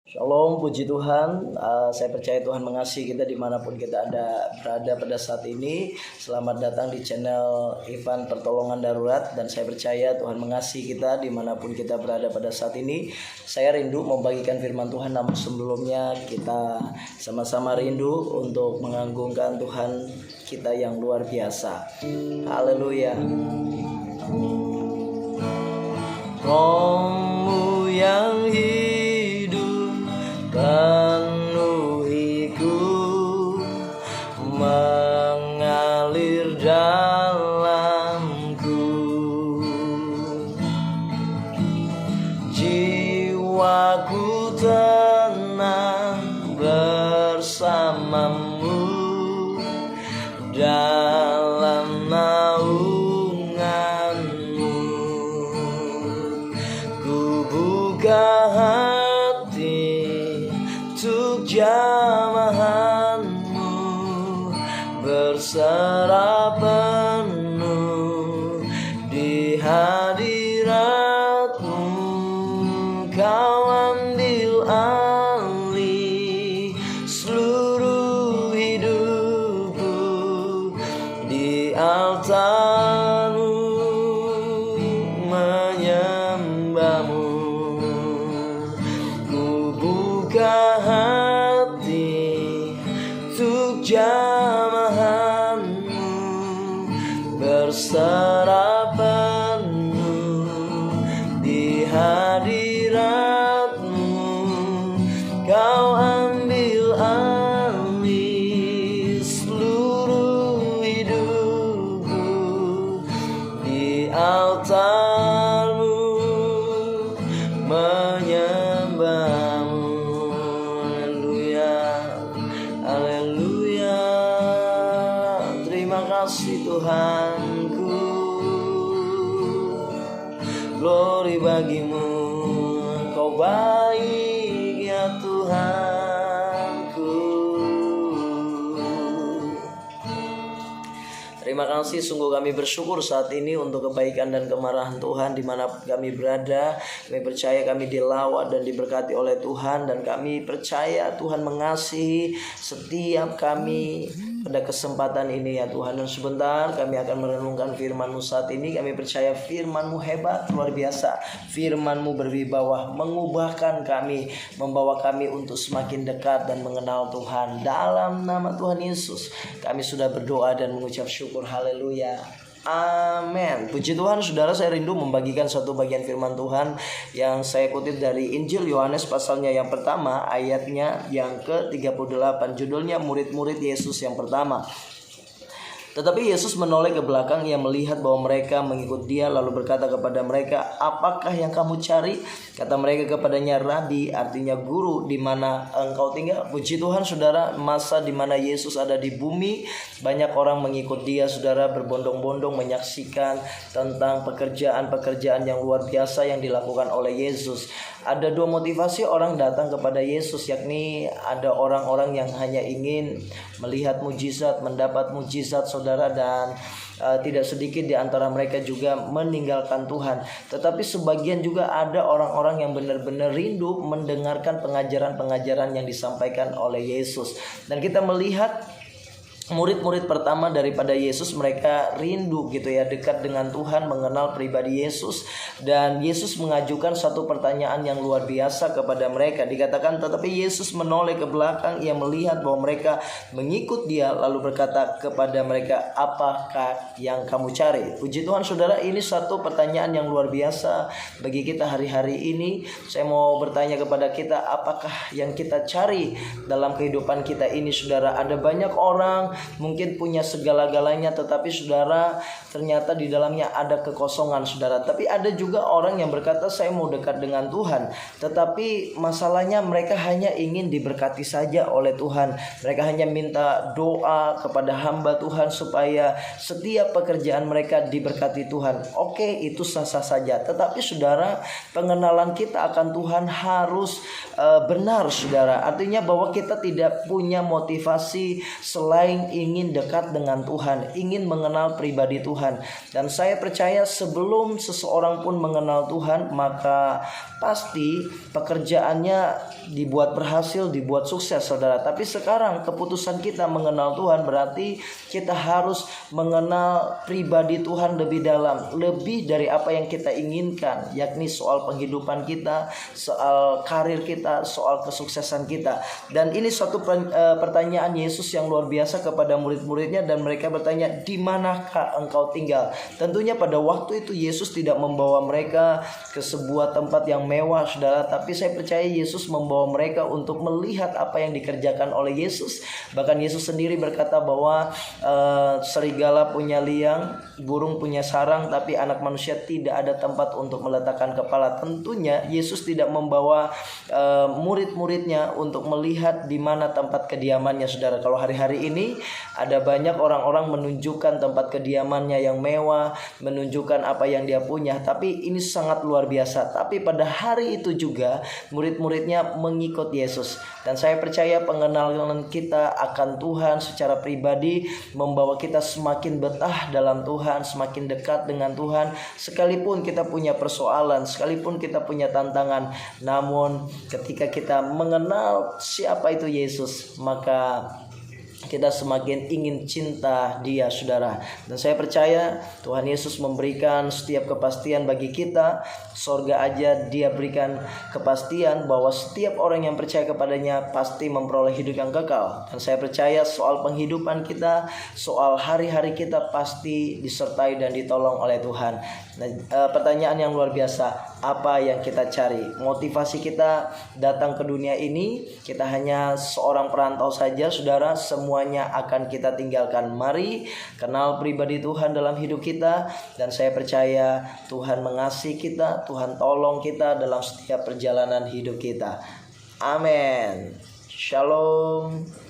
Shalom, puji Tuhan. Saya percaya Tuhan mengasihi kita dimanapun kita berada pada saat ini. Selamat datang di channel Ivan Pertolongan Darurat. Dan saya percaya Tuhan mengasihi kita dimanapun kita berada pada saat ini. Saya rindu membagikan firman Tuhan, namun sebelumnya kita sama-sama rindu untuk mengagungkan Tuhan kita yang luar biasa. Haleluya. Rohmu yang penuhiku, mengalir dalamku. Jiwaku tenang bersamamu dalam naunganmu. Ku buka jamahanmu, berserah penuh di hadiratmu. Kau ambil alih seluruh hidupku di altarmu, menyembahmu. Ku buka jamahanmu, berserah penuh di hadiratmu. Kau ambil alih seluruh hidupku di altarmu, menyembahmu. Haleluya. Terima kasih Tuhanku, glory bagimu, Kau baik ya Tuhanku. Terima kasih, sungguh kami bersyukur saat ini untuk kebaikan dan kemarahan Tuhan dimana kami berada. Kami percaya kami dilawat dan diberkati oleh Tuhan, dan kami percaya Tuhan mengasihi setiap kami pada kesempatan ini ya Tuhan. Dan sebentar kami akan merenungkan firman-Mu saat ini. Kami percaya firman-Mu hebat, luar biasa. Firman-Mu berwibawa, mengubahkan kami, membawa kami untuk semakin dekat dan mengenal Tuhan. Dalam nama Tuhan Yesus kami sudah berdoa dan mengucap syukur. Haleluya. Amin. Puji Tuhan, saudara, saya rindu membagikan satu bagian firman Tuhan yang saya kutip dari Injil Yohanes pasalnya yang pertama, ayatnya yang ke-38. Judulnya murid-murid Yesus yang pertama. Tetapi Yesus menoleh ke belakang, ia melihat bahwa mereka mengikut dia, lalu berkata kepada mereka, "Apakah yang kamu cari?" Kata mereka kepadanya, "Rabi," artinya guru, "di mana engkau tinggal?" Puji Tuhan, saudara, masa di mana Yesus ada di bumi, banyak orang mengikut dia, saudara, berbondong-bondong menyaksikan tentang pekerjaan-pekerjaan yang luar biasa yang dilakukan oleh Yesus. Ada dua motivasi orang datang kepada Yesus, yakni ada orang-orang yang hanya ingin melihat mujizat, mendapat mujizat, saudara, dan tidak sedikit di antara mereka juga meninggalkan Tuhan. Tetapi sebagian juga ada orang-orang yang benar-benar rindu mendengarkan pengajaran-pengajaran yang disampaikan oleh Yesus. Dan kita melihat murid-murid pertama daripada Yesus, mereka rindu gitu ya, dekat dengan Tuhan, mengenal pribadi Yesus. Dan Yesus mengajukan satu pertanyaan yang luar biasa kepada mereka. Dikatakan, tetapi Yesus menoleh ke belakang, ia melihat bahwa mereka mengikut dia, lalu berkata kepada mereka, "Apakah yang kamu cari?" Puji Tuhan, saudara, ini satu pertanyaan yang luar biasa bagi kita hari-hari ini. Saya mau bertanya kepada kita, apakah yang kita cari dalam kehidupan kita ini, saudara? Ada banyak orang mungkin punya segala-galanya, tetapi saudara, ternyata di dalamnya ada kekosongan, saudara. Tapi ada juga orang yang berkata, "Saya mau dekat dengan Tuhan," tetapi masalahnya mereka hanya ingin diberkati saja oleh Tuhan. Mereka hanya minta doa kepada hamba Tuhan supaya setiap pekerjaan mereka diberkati Tuhan. Oke, itu sah-sah saja. Tetapi saudara, pengenalan kita akan Tuhan harus benar, saudara. Artinya bahwa kita tidak punya motivasi selain yang ingin dekat dengan Tuhan, ingin mengenal pribadi Tuhan. Dan saya percaya sebelum seseorang pun mengenal Tuhan, maka pasti pekerjaannya dibuat berhasil, dibuat sukses, saudara. Tapi sekarang keputusan kita mengenal Tuhan berarti kita harus mengenal pribadi Tuhan lebih dalam, lebih dari apa yang kita inginkan, yakni soal penghidupan kita, soal karir kita, soal kesuksesan kita. Dan ini suatu pertanyaan Yesus yang luar biasa kepada murid-muridnya, dan mereka bertanya, "Di manakah engkau tinggal?" Tentunya pada waktu itu Yesus tidak membawa mereka ke sebuah tempat yang mewah, saudara, tapi saya percaya Yesus membawa mereka untuk melihat apa yang dikerjakan oleh Yesus. Bahkan Yesus sendiri berkata bahwa serigala punya liang, burung punya sarang, tapi anak manusia tidak ada tempat untuk meletakkan kepala. Tentunya Yesus tidak membawa murid-muridnya untuk melihat di mana tempat kediamannya, saudara. Kalau hari-hari ini ada banyak orang-orang menunjukkan tempat kediamannya yang mewah, menunjukkan apa yang dia punya, tapi ini sangat luar biasa. Tapi pada hari itu juga murid-muridnya mengikut Yesus. Dan saya percaya pengenalan kita akan Tuhan secara pribadi membawa kita semakin betah dalam Tuhan, semakin dekat dengan Tuhan. Sekalipun kita punya persoalan, sekalipun kita punya tantangan, namun ketika kita mengenal siapa itu Yesus, maka kita semakin ingin cinta Dia, saudara. Dan saya percaya Tuhan Yesus memberikan setiap kepastian bagi kita. Sorga aja Dia berikan kepastian bahwa setiap orang yang percaya kepadanya pasti memperoleh hidup yang kekal. Dan saya percaya soal penghidupan kita, soal hari-hari kita pasti disertai dan ditolong oleh Tuhan. Nah, pertanyaan yang luar biasa, apa yang kita cari? Motivasi kita datang ke dunia ini, kita hanya seorang perantau saja, saudara. Semuanya akan kita tinggalkan. Mari kenal pribadi Tuhan dalam hidup kita, dan saya percaya Tuhan mengasihi kita, Tuhan tolong kita dalam setiap perjalanan hidup kita. Amin. Shalom.